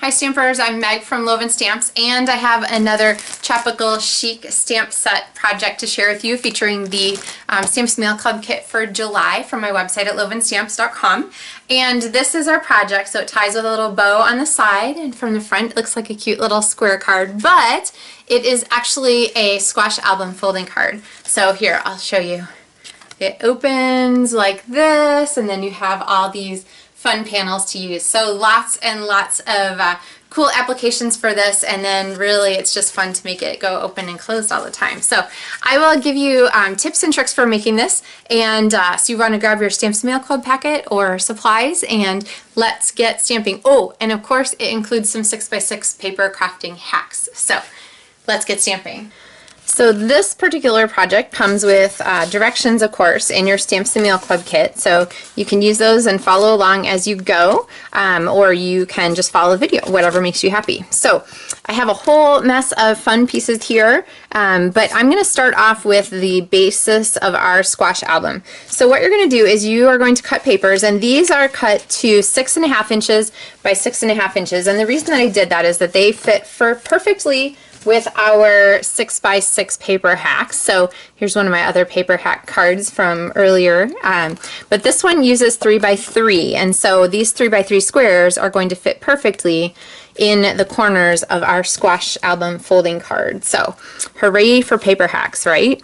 Hi Stampers, I'm Meg from Loven Stamps, and I have another Tropical Chic stamp set project to share with you featuring the Stamps Mail Club kit for July from my website at lovenstamps.com. And this is our project, so it ties with a little bow on the side, and from the front it looks like a cute little square card, but it is actually a squash album folding card. So here, I'll show you. It opens like this, and then you have all these fun panels to use. So lots and lots of cool applications for this, and then really it's just fun to make it go open and closed all the time. So I will give you tips and tricks for making this, and so you want to grab your Stamps Mail Club packet or supplies, and let's get stamping. Oh, and of course it includes some 6x6 paper crafting hacks. So let's get stamping. So this particular project comes with directions, of course, in your Stamps and Mail Club kit. So you can use those and follow along as you go, or you can just follow the video, whatever makes you happy. So I have a whole mess of fun pieces here, but I'm going to start off with the basis of our squash album. So what you're going to do is you are going to cut papers, and these are cut to 6.5 inches by 6.5 inches. And the reason that I did that is that they fit perfectly with our 6x6 paper hacks. So here's one of my other paper hack cards from earlier, but this one uses 3x3, and so these 3x3 squares are going to fit perfectly in the corners of our squash album folding card. So hooray for paper hacks, right?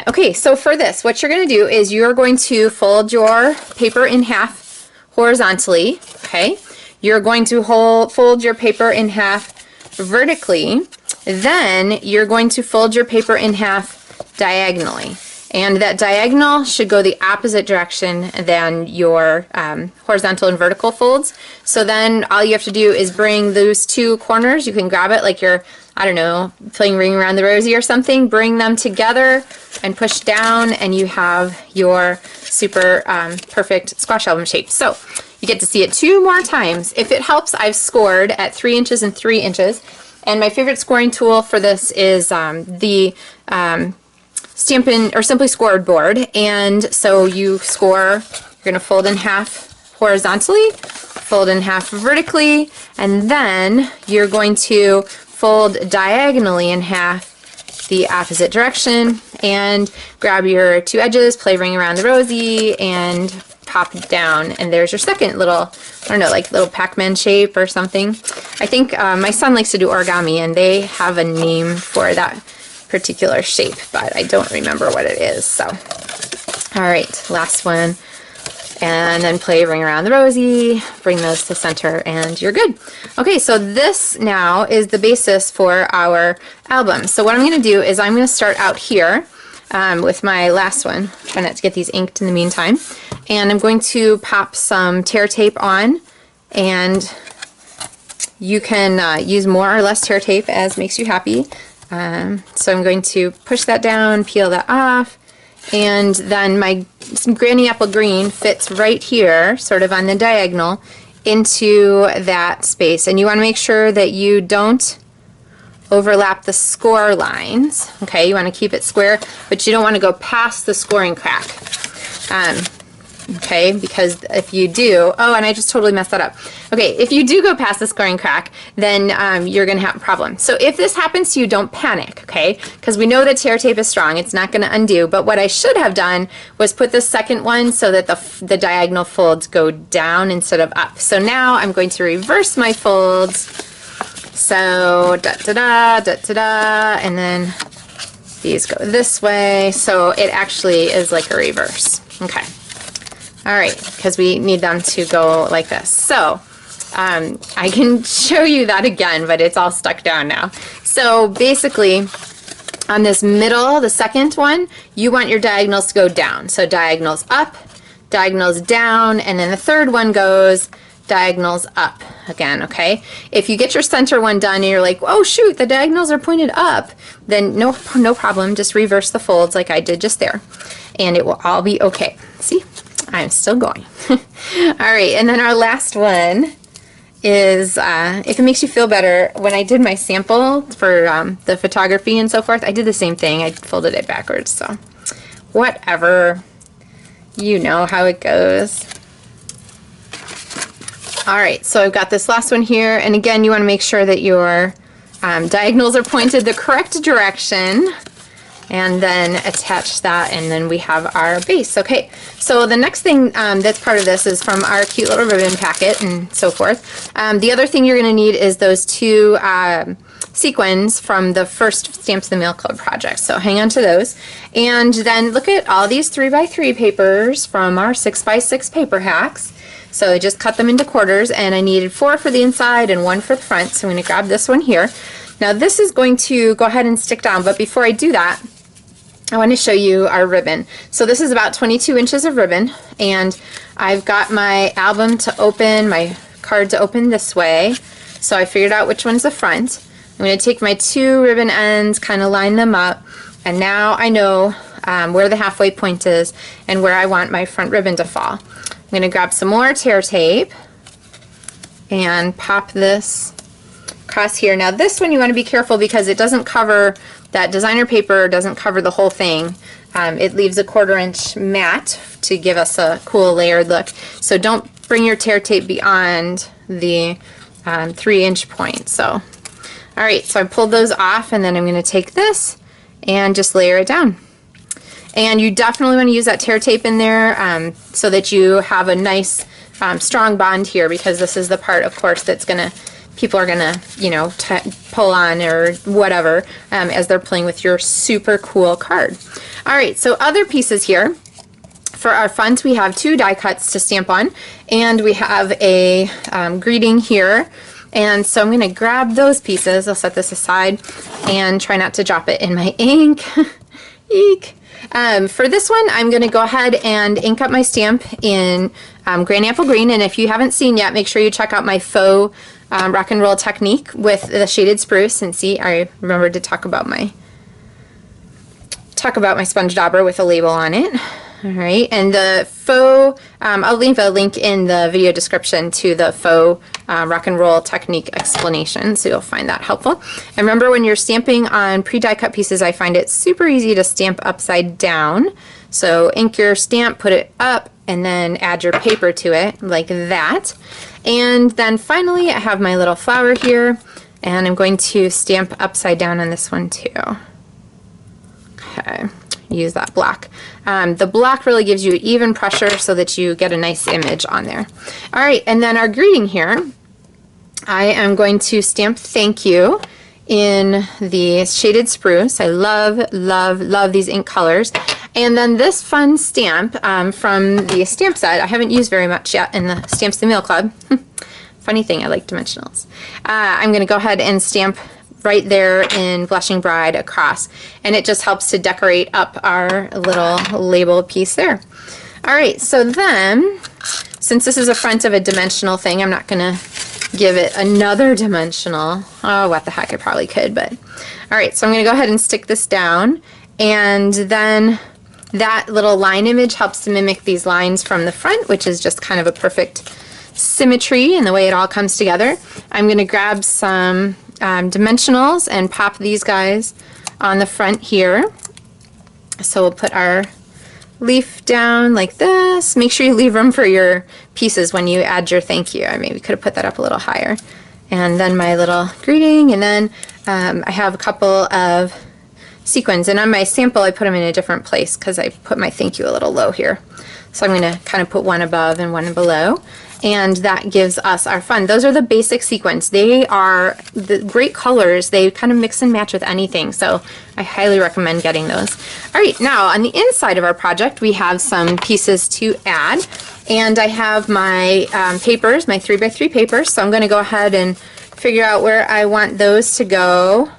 Okay, so for this, what you're going to do is you're going to fold your paper in half horizontally. Okay, you're going to fold your paper in half vertically. Then you're going to fold your paper in half diagonally, and that diagonal should go the opposite direction than your horizontal and vertical folds. So then all you have to do is bring those two corners, you can grab it like you're, I don't know, playing Ring Around the Rosie or something, bring them together and push down, and you have your super perfect squash album shape. So you get to see it 2 more times. If it helps, I've scored at 3 inches and 3 inches. And my favorite scoring tool for this is the Stampin' or Simply Scored board. And so you score, you're going to fold in half horizontally, fold in half vertically, and then you're going to fold diagonally in half the opposite direction, and grab your 2 edges, play Ring Around the Rosie, and pop it down, and there's your second little, I don't know, like little Pac-Man shape or something. I think my son likes to do origami, and they have a name for that particular shape, but I don't remember what it is. So, all right, last one, and then play Ring Around the Rosie, bring those to center, and you're good. Okay, so this now is the basis for our album. So what I'm going to do is I'm going to start out here with my last one. Try not to get these inked in the meantime. And I'm going to pop some tear tape on, and you can use more or less tear tape as makes you happy. So I'm going to push that down, peel that off, and then my Granny Apple Green fits right here, sort of on the diagonal, into that space. And you want to make sure that you don't overlap the score lines. Okay, you want to keep it square, but you don't want to go past the scoring crack. Okay, because if you do, oh, and I just totally messed that up. Okay, if you do go past the scoring crack, then you're going to have a problem. So if this happens to you, don't panic, okay? Because we know that tear tape is strong. It's not going to undo. But what I should have done was put the second one so that the diagonal folds go down instead of up. So now I'm going to reverse my folds. So da-da-da, da-da-da, and then these go this way. So it actually is like a reverse. Okay. All right, because we need them to go like this. So I can show you that again, but it's all stuck down now. So basically, on this middle, the second one, you want your diagonals to go down. So diagonals up, diagonals down, and then the third one goes diagonals up again, okay? If you get your center one done and you're like, oh shoot, the diagonals are pointed up, then no problem, just reverse the folds like I did just there, and it will all be okay. See? I'm still going. All right, and then our last one is, if it makes you feel better, when I did my sample for the photography and so forth, I did the same thing. I folded it backwards, so whatever. You know how it goes. All right, so I've got this last one here, and again, you want to make sure that your diagonals are pointed the correct direction, and then attach that, and then we have our base. Okay, so the next thing that's part of this is from our cute little ribbon packet and so forth. The other thing you're going to need is those two sequins from the first Stamps in the Mail Club project. So hang on to those. And then look at all these 3x3 papers from our 6x6 paper hacks. So I just cut them into quarters, and I needed 4 for the inside and 1 for the front. So I'm going to grab this one here. Now this is going to go ahead and stick down, but before I do that, I want to show you our ribbon. So this is about 22 inches of ribbon, and I've got my album to open, my card to open this way. So I figured out which one's the front. I'm going to take my 2 ribbon ends, kind of line them up, and now I know where the halfway point is and where I want my front ribbon to fall. I'm going to grab some more tear tape and pop this across here. Now this one you want to be careful because it doesn't cover, that designer paper doesn't cover the whole thing. It leaves a 1/4 inch mat to give us a cool layered look. So don't bring your tear tape beyond the 3-inch point. So, alright, so I pulled those off, and then I'm going to take this and just layer it down. And you definitely want to use that tear tape in there so that you have a nice strong bond here, because this is the part, of course, that's going to, people are going to, you know, pull on or whatever as they're playing with your super cool card. Alright, so other pieces here. For our front, we have 2 die cuts to stamp on, and we have a greeting here. And so I'm going to grab those pieces. I'll set this aside and try not to drop it in my ink. Eek. For this one, I'm going to go ahead and ink up my stamp in Grand Apple Green, and if you haven't seen yet, make sure you check out my faux rock and roll technique with the shaded spruce. And see, I remembered to talk about my sponge dauber with a label on it. Alright, and the faux, I'll leave a link in the video description to the faux rock and roll technique explanation, so you'll find that helpful. And remember, when you're stamping on pre-die cut pieces, I find it super easy to stamp upside down. So ink your stamp, put it up, and then add your paper to it, like that. And then finally, I have my little flower here, and I'm going to stamp upside down on this one too. Okay. Use that block. The block really gives you even pressure so that you get a nice image on there. Alright, and then our greeting here, I am going to stamp thank you in the shaded spruce. I love, love, love these ink colors. And then this fun stamp from the stamp set, I haven't used very much yet in the Stamps in the Mail Club. Funny thing, I like dimensionals. I'm going to go ahead and stamp right there in Blushing Bride across, and it just helps to decorate up our little label piece there. Alright, so then, since this is a front of a dimensional thing, I'm not going to give it another dimensional. Oh, what the heck, I probably could, but... Alright, so I'm going to go ahead and stick this down, and then that little line image helps to mimic these lines from the front, which is just kind of a perfect symmetry in the way it all comes together. I'm going to grab some dimensionals and pop these guys on the front here. So we'll put our leaf down like this. Make sure you leave room for your pieces when you add your thank you. I maybe could have put that up a little higher. And then my little greeting, and then I have a couple of sequins, and on my sample I put them in a different place because I put my thank you a little low here. So I'm going to kind of put one above and one below, and that gives us our fun. Those are the basic sequins. They are the great colors. They kind of mix and match with anything, so I highly recommend getting those. Alright, now on the inside of our project we have some pieces to add, and I have my papers, my 3x3 papers, so I'm going to go ahead and figure out where I want those to go.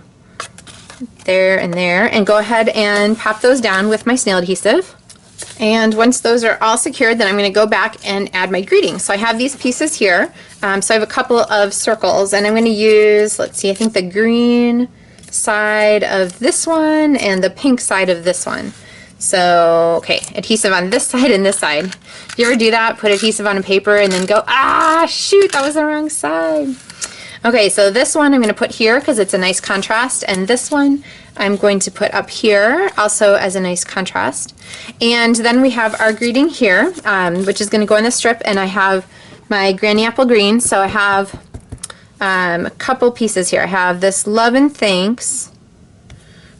There and there, and go ahead and pop those down with my snail adhesive. And once those are all secured, then I'm going to go back and add my greeting. So I have these pieces here. So I have a couple of circles, and I'm going to use, let's see, I think the green side of this one and the pink side of this one. So, okay, adhesive on this side and this side. Do you ever do that? Put adhesive on a paper and then go, ah, shoot, that was the wrong side. Okay, so this one I'm going to put here because it's a nice contrast, and this one I'm going to put up here also as a nice contrast. And then we have our greeting here, which is going to go in the strip, and I have my Granny Apple Green. So I have a couple pieces here. I have this Love and Thanks,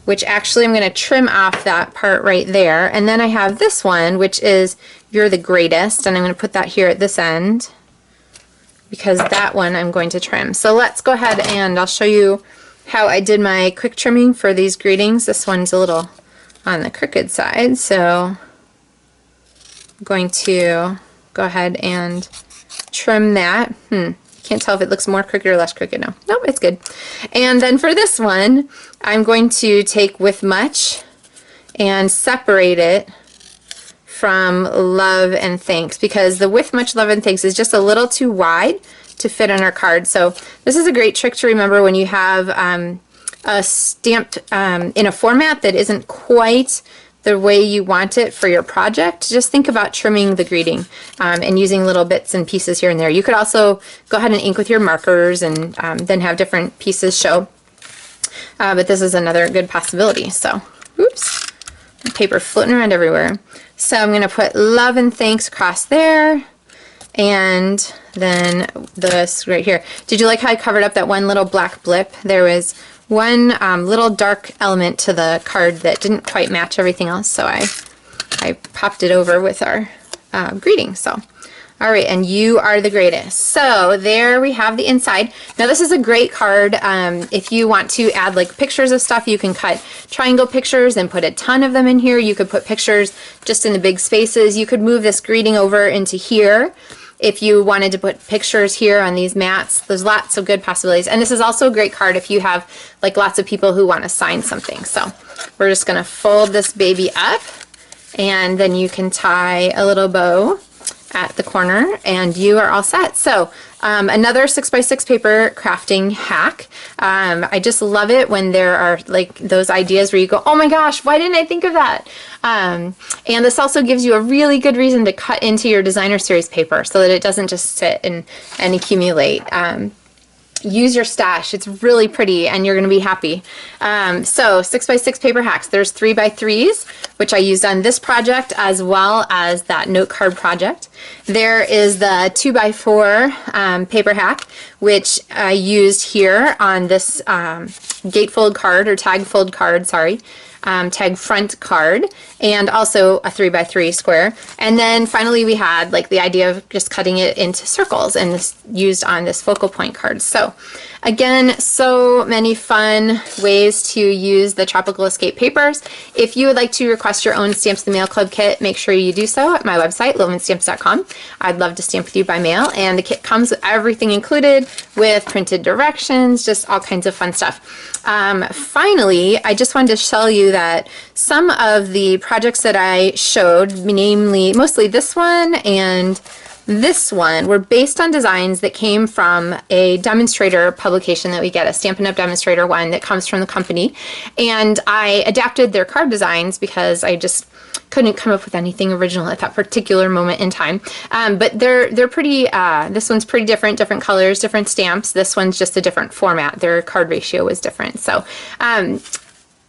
which actually I'm going to trim off that part right there. And then I have this one, which is You're the Greatest, and I'm going to put that here at this end because that one I'm going to trim. So let's go ahead and I'll show you how I did my quick trimming for these greetings. This one's a little on the crooked side, so I'm going to go ahead and trim that. Can't tell if it looks more crooked or less crooked. No, nope, it's good. And then for this one, I'm going to take With Much and separate it from Love and Thanks, because the With Much Love and Thanks is just a little too wide to fit on our card. So this is a great trick to remember when you have a stamp in a format that isn't quite the way you want it for your project. Just think about trimming the greeting and using little bits and pieces here and there. You could also go ahead and ink with your markers and then have different pieces show. But this is another good possibility. So, oops, paper floating around everywhere. So I'm going to put Love and Thanks across there, and then this right here. Did you like how I covered up that one little black blip? There was one little dark element to the card that didn't quite match everything else, so I popped it over with our greeting. So, all right, and You Are the Greatest. So there we have the inside. Now this is a great card. If you want to add like pictures of stuff, you can cut triangle pictures and put a ton of them in here. You could put pictures just in the big spaces. You could move this greeting over into here. If you wanted to put pictures here on these mats, there's lots of good possibilities. And this is also a great card if you have like lots of people who want to sign something. So we're just going to fold this baby up, and then you can tie a little bow at the corner and you are all set. So another 6x6 paper crafting hack. I just love it when there are like those ideas where you go, oh my gosh, why didn't I think of that? And this also gives you a really good reason to cut into your designer series paper so that it doesn't just sit and accumulate. Use your stash. It's really pretty and you're going to be happy. So 6x6 paper hacks. There's 3x3s, which I used on this project as well as that note card project. There is the 2x4 paper hack, which I used here on this gatefold card, or tag fold card, sorry. Tag front card, and also a 3x3 square. And then finally we had like the idea of just cutting it into circles, and this used on this focal point card. So again, so many fun ways to use the Tropical Escape papers. If you would like to request your own Stamps the Mail Club kit, make sure you do so at my website, lovenstamps.com. I'd love to stamp with you by mail, and the kit comes with everything included, with printed directions, just all kinds of fun stuff. Finally, I just wanted to tell you that some of the projects that I showed, namely mostly this one and this one, were based on designs that came from a Demonstrator publication that we get, a Stampin' Up! Demonstrator one that comes from the company. And I adapted their card designs because I just couldn't come up with anything original at that particular moment in time. But they're pretty, this one's pretty different colors, different stamps. This one's just a different format. Their card ratio was different. So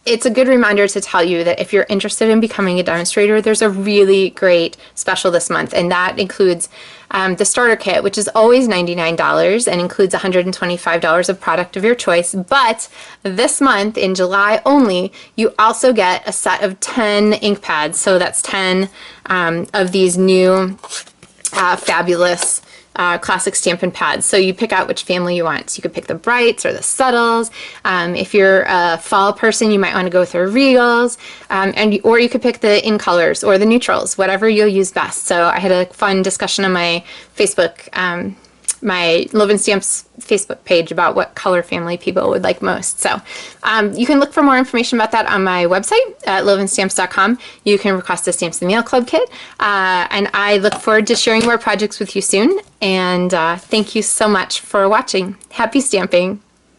it's a good reminder to tell you that if you're interested in becoming a demonstrator, there's a really great special this month, and that includes the starter kit, which is always $99 and includes $125 of product of your choice. But this month, in July only, you also get a set of 10 ink pads. So that's 10 of these new fabulous classic Stampin' pads. So you pick out which family you want. So you could pick the brights or the subtles. If you're a fall person, you might want to go with the regals, or you could pick the in colors or the neutrals, whatever you'll use best. So I had a fun discussion on my Facebook, my Loven Stamps Facebook page about what color family people would like most. So you can look for more information about that on my website at lovenstamps.com. You can request a Stamps the Mail Club kit, and I look forward to sharing more projects with you soon. And thank you so much for watching. Happy stamping!